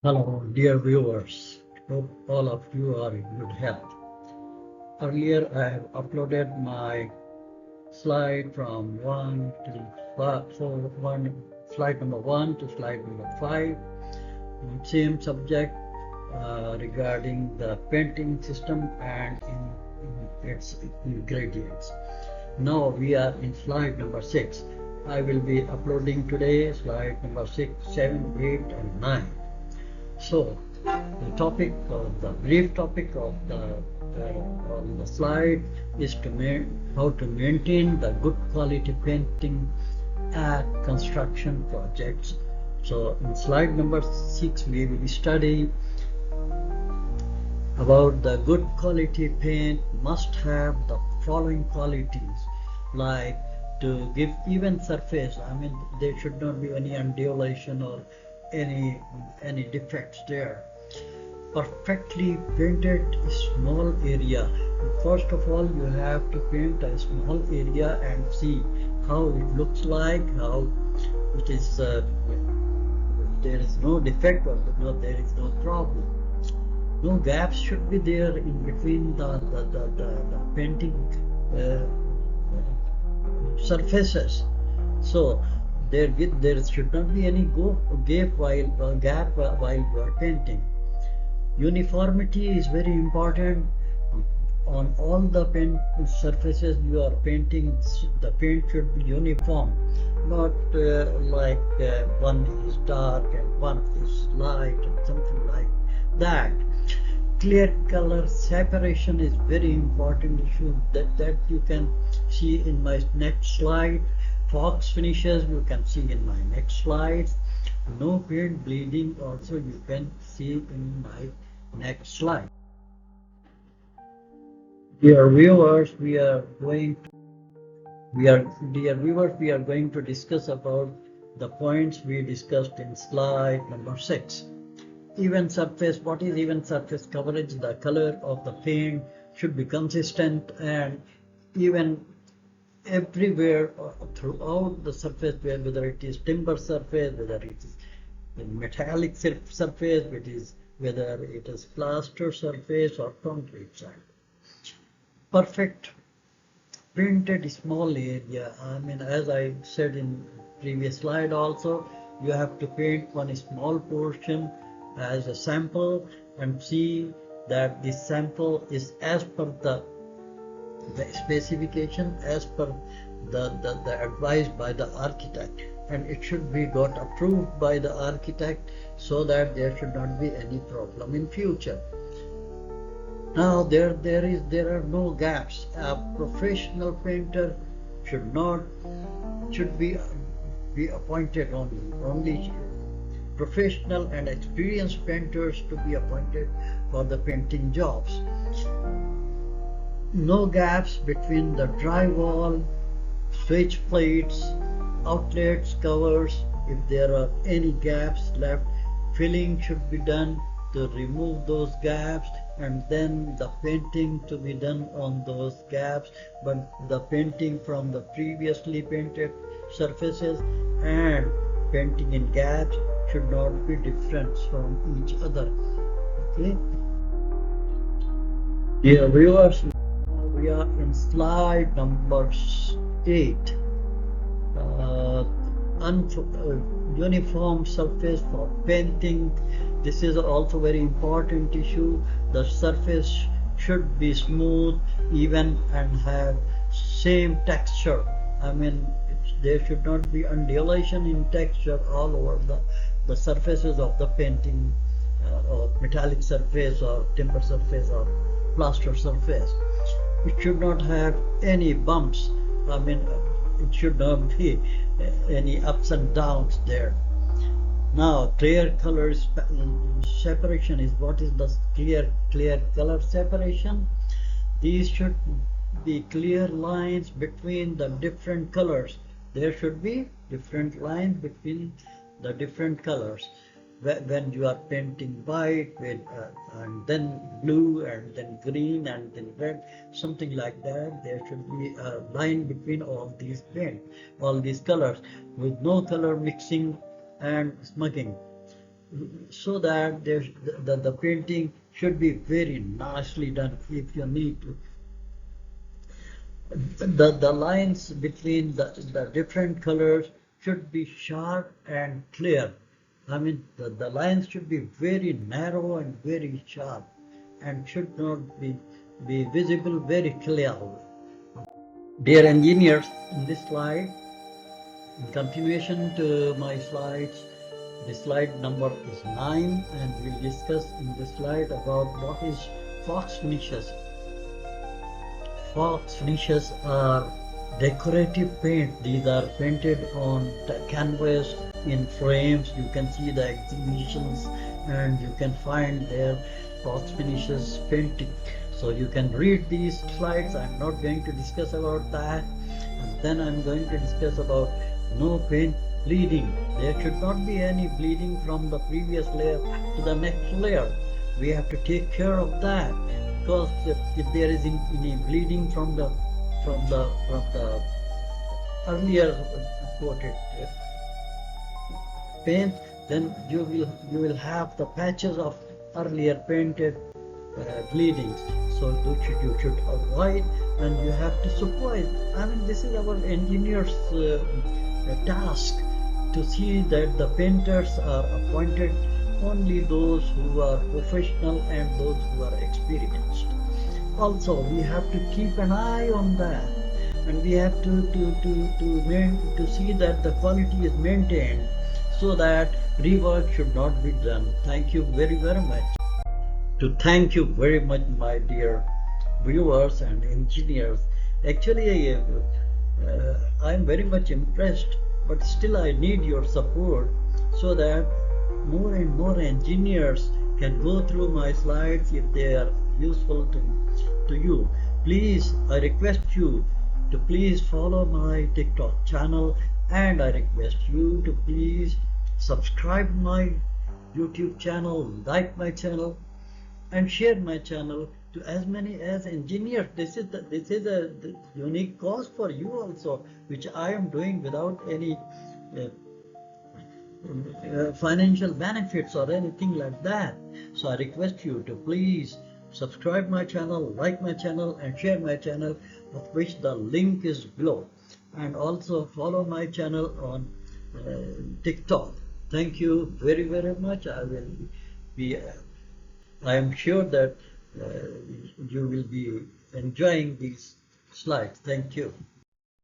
Hello, dear viewers. Hope all of you are in good health. Earlier, I have uploaded my slide from 1 to 1, slide number 1 to slide number 5, same subject regarding the painting system and in its ingredients. Now we are in slide number 6. I will be uploading today slide number 6, 7, 8, and 9. So, the brief topic of on the slide is how to maintain the good quality painting at construction projects. So, in slide number 6, we will study about the good quality paint must have the following qualities, like to give even surface. I mean, there should not be any undulation or any defects there. Perfectly painted small area. First of all, you have to paint a small area and see how it looks like, how it is. There is no defect or there is no problem. No gaps should be there in between the painting uh, surfaces. So there should not be any gap while you are painting. Uniformity is very important. On all the paint surfaces you are painting, the paint should be uniform, not one is dark and one is light and something like that. Clear color separation is very important issue that you can see in my next slide. Fox finishes you can see in my next slides. No paint bleeding also you can see in my next slide. Dear viewers, we are going to discuss about the points we discussed in slide number 6. Even surface, what is even surface coverage? The color of the paint should be consistent and even everywhere throughout the surface, whether it is timber surface, whether it is metallic surface, whether it is plaster surface or concrete surface. Perfect painted small area. I mean, as I said in previous slide also, you have to paint one small portion as a sample and see that this sample is as per the specification, as per the advice by the architect, and it should be got approved by the architect so that there should not be any problem in future. Now there are no gaps. A professional painter should be appointed only professional and experienced painters to be appointed for the painting jobs. No gaps between the drywall, switch plates, outlets, covers. If there are any gaps left, filling should be done to remove those gaps, and then the painting to be done on those gaps. But the painting from the previously painted surfaces and painting in gaps should not be different from each other. Okay, dear viewers, we are in slide number 8. uh, Uniform surface for painting. This is also very important issue. The surface should be smooth, even, and have same texture. I mean, there should not be undulation in texture all over the surfaces of the painting, or metallic surface or timber surface or plaster surface. It should not have any bumps. I mean, it should not be any ups and downs there. Now, clear color separation is what is the clear color separation. These should be clear lines between the different colors. There should be different lines between the different colors. When you are painting white with and then blue and then green and then red, something like that, there should be a line between all these colors, with no color mixing and smudging. so that the painting should be very nicely done. If you need to, the lines between the different colors should be sharp and clear. I mean, the lines should be very narrow and very sharp and should not be visible very clearly. Dear engineers, in this slide, in continuation to my slides, the slide number is 9, and we'll discuss in this slide about what is fox finishes. Fox finishes are decorative paint. These are painted on the canvas in frames. You can see the exhibitions and you can find their fox finishes painting. So you can read these slides. I'm not going to discuss about that. And then I'm going to discuss about no paint bleeding. There should not be any bleeding from the previous layer to the next layer. We have to take care of that, because if there is any bleeding from the earlier coated paint, then you will have the patches of earlier painted bleedings. So you should avoid, and you have to supervise. I mean, this is our engineers' task, to see that the painters are appointed only those who are professional and those who are experienced. Also, we have to keep an eye on that, and we have to see that the quality is maintained, so that rework should not be done. Thank you very, very much. To thank you very much, my dear viewers and engineers. Actually, I'm very much impressed, but still I need your support, so that more and more engineers can go through my slides if they are useful to you. Please, I request you to please follow my TikTok channel, and I request you to please subscribe my YouTube channel, like my channel, and share my channel to as many as engineers. This is a unique cause for you also, which I am doing without any financial benefits or anything like that. So I request you to please subscribe my channel, like my channel, and share my channel, of which the link is below, and also follow my channel on TikTok. Thank you very, very much. I am sure that you will be enjoying these slides. Thank you.